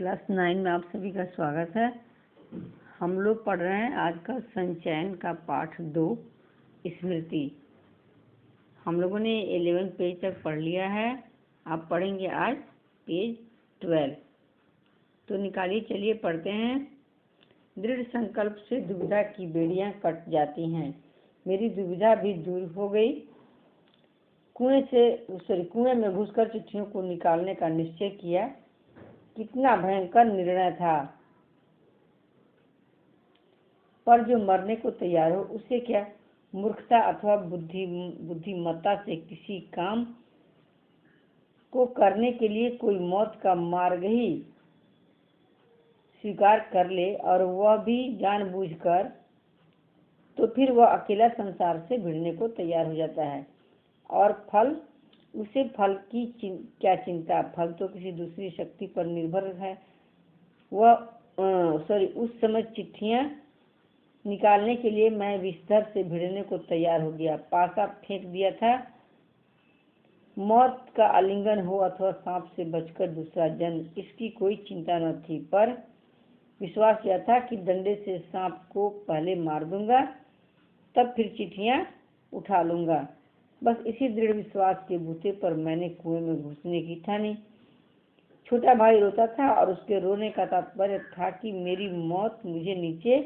Class 9 में आप सभी का स्वागत है। हम लोग पढ़ रहे हैं आज का संचयन का पाठ 2 स्मृति। हम लोगों ने 11 पेज तक पढ़ लिया है। आप पढ़ेंगे आज पेज 12। तो निकालिए, चलिए पढ़ते हैं। दृढ़ संकल्प से दुविधा की बेड़ियां कट जाती हैं। मेरी दुविधा भी दूर हो गई। कुएं में घुसकर चिट्ठियों को निकालने का निश्चय किया। कितना भयंकर निर्णय था, पर जो मरने को तैयार हो उसे क्या मूर्खता अथवा बुद्धिमत्ता से किसी काम को करने के लिए कोई मौत का मार्ग ही स्वीकार कर ले, और वह भी जानबूझकर, तो फिर वह अकेला संसार से भिड़ने को तैयार हो जाता है। और उसे फल की क्या चिंता, फल तो किसी दूसरी शक्ति पर निर्भर है। उस समय चिट्ठियां निकालने के लिए मैं बिस्तर से भिड़ने को तैयार हो गया। पासा फेंक दिया था। मौत का आलिंगन हो अथवा सांप से बचकर दूसरा जन्म, इसकी कोई चिंता न थी, पर विश्वास यह था कि डंडे से सांप को पहले मार दूंगा, तब फिर चिट्ठियां उठा लूंगा। बस इसी दृढ़ विश्वास के बूते पर मैंने कुएं में घुसने की ठानी। छोटा भाई रोता था और उसके रोने का तात्पर्य था कि मेरी मौत मुझे नीचे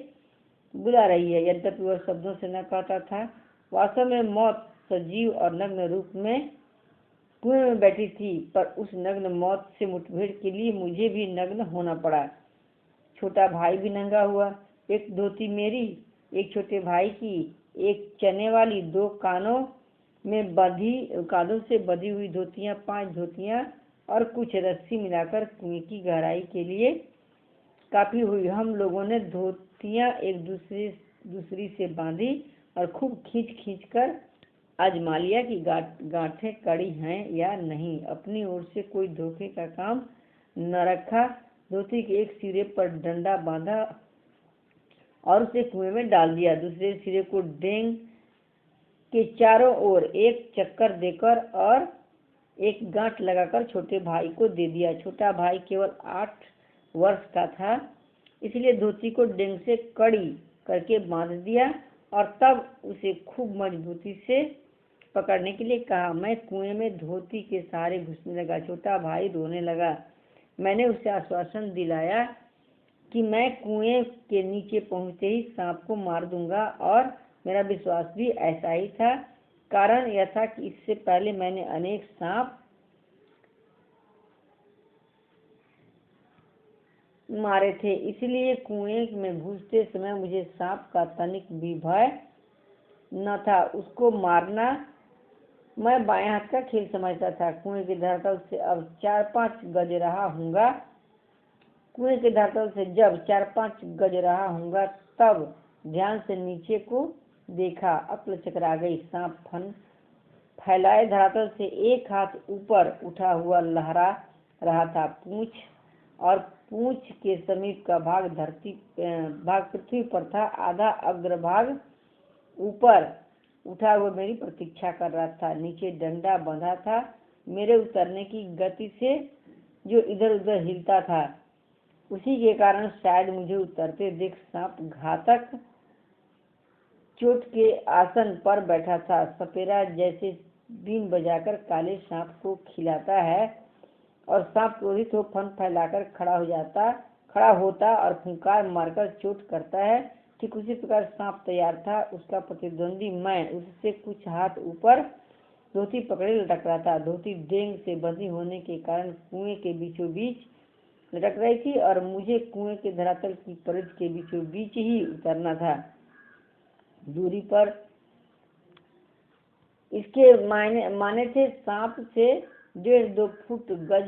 बुला रही है। यद्यपि वह शब्दों से न कहता था, वास्तव में मौत सजीव और नग्न रूप में कुएं में बैठी थी, पर उस नग्न मौत से मुठभेड़ के लिए मुझे भी नग्न होना पड़ा। छोटा भाई भी नंगा हुआ। एक धोती मेरी, एक छोटे भाई की, एक चने वाली, 2 कानों से बधी हुई धोतियां, 5 धोतियां और कुछ रस्सी मिलाकर कुएं की गहराई के लिए काफी हुई। हम लोगों ने धोतियां एक दूसरी से बांधी और खूब खींच कर आजमा लिया कि गांठें कड़ी हैं या नहीं। अपनी ओर से कोई धोखे का काम न रखा। धोती के एक सिरे पर डंडा बांधा और उसे कुएं में डाल दिया। दूसरे सिरे को डेंग के चारों ओर एक चक्कर देकर और एक गांठ लगाकर छोटे भाई को दे दिया। छोटा भाई केवल 8 वर्ष का था, इसलिए धोती को डेंग से कड़ी करके बांध दिया और तब उसे खूब मजबूती से पकड़ने के लिए कहा। मैं कुएं में धोती के सहारे घुसने लगा। छोटा भाई रोने लगा। मैंने उसे आश्वासन दिलाया कि मैं कुएं के नीचे पहुंचते ही सांप को मार दूंगा, और मेरा विश्वास भी ऐसा ही था। कारण यह था कि इससे पहले मैंने अनेक सांप मारे थे, इसलिए कुएं में घुसते समय मुझे सांप का तनिक भी भय न था। उसको मारना मैं बाएं हाथ का खेल समझता था। कुएं के धरातल से अब 4-5 गज रहा हूँगा। कुएं के धरातल से जब 4-5 गज रहा हूँगा, तब ध्यान से नीचे को देखा। अक्ल चकरा गई। सांप फैलाए धरातल से एक हाथ ऊपर उठा हुआ लहरा रहा था। पूंछ के समीप का भाग पृथ्वी पर था। आधा अग्रभाग ऊपर उठा हुआ मेरी प्रतीक्षा कर रहा था। नीचे डंडा बंधा था। मेरे उतरने की गति से जो इधर उधर हिलता था, उसी के कारण शायद मुझे उतरते देख सांप घातक चोट के आसन पर बैठा था। सपेरा जैसे बीन बजाकर काले सांप को खिलाता है और सांप क्रोधित हो फन फैलाकर खड़ा होता और फुंकार मारकर चोट करता है, ठीक उसी प्रकार सांप तैयार था। उसका प्रतिद्वंदी मैं उससे कुछ हाथ ऊपर धोती पकड़े लटक रहा था। धोती डेंग से बंधी होने के कारण कुएं के बीचों बीच लटक रही थी और मुझे कुएं के धरातल की परिधि के बीचों बीच ही उतरना था। दूरी पर इसके माने थे सांप से 1.5-2 फुट गज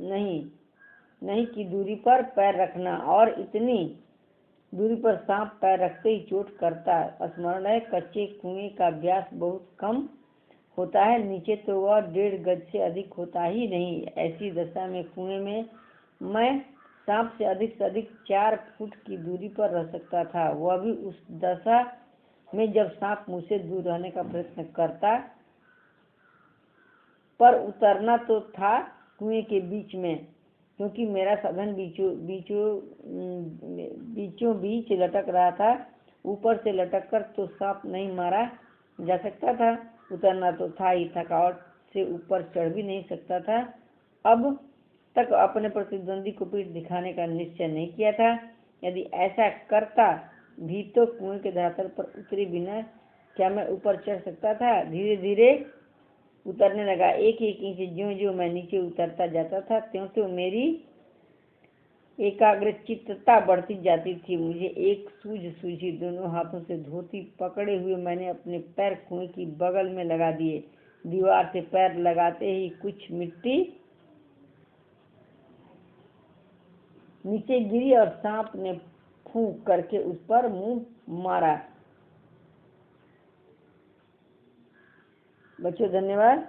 नहीं की दूरी पर पैर रखना, और इतनी दूरी पर सांप पैर रखते ही चोट करता। स्मरण है, कच्चे कुएं का व्यास बहुत कम होता है, नीचे तो वह 1.5 गज से अधिक होता ही नहीं। ऐसी दशा में कुएं में मैं सांप से अधिक 4 फुट की दूरी पर रह सकता था, वह भी उस दशा में जब सांप मुझसे दूर रहने का प्रयत्न करता। पर उतरना तो था कुएं के बीच में, क्योंकि मेरा साधन बीचों बीच लटक रहा था। ऊपर से लटक कर तो सांप नहीं मारा जा सकता था, उतरना तो था ही, थकावट से ऊपर चढ़ भी नहीं सकता था। अब तक अपने प्रतिद्वंदी को पीठ दिखाने का निश्चय नहीं किया था। यदि ऐसा करता भी तो कुएं के धरातल पर उतरे बिना क्या मैं ऊपर चढ़ सकता था? धीरे धीरे उतरने लगा। एक एक इंच ज्यों ज्यों मैं नीचे उतरता जाता था, त्यों त्यों मेरी एकाग्रचित्तता बढ़ती जाती थी। मुझे एक सूझी दोनों हाथों से धोती पकड़े हुए मैंने अपने पैर कुएं की बगल में लगा दिए। दीवार से पैर लगाते ही कुछ मिट्टी नीचे गिरी और सांप ने फूंक करके उस पर मुंह मारा। बच्चों धन्यवाद।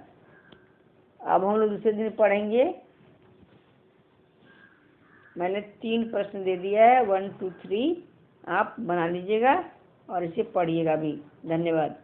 अब हम लोग दूसरे दिन पढ़ेंगे। मैंने 3 प्रश्न दे दिया है, 1 2 3, आप बना लीजिएगा और इसे पढ़िएगा भी। धन्यवाद।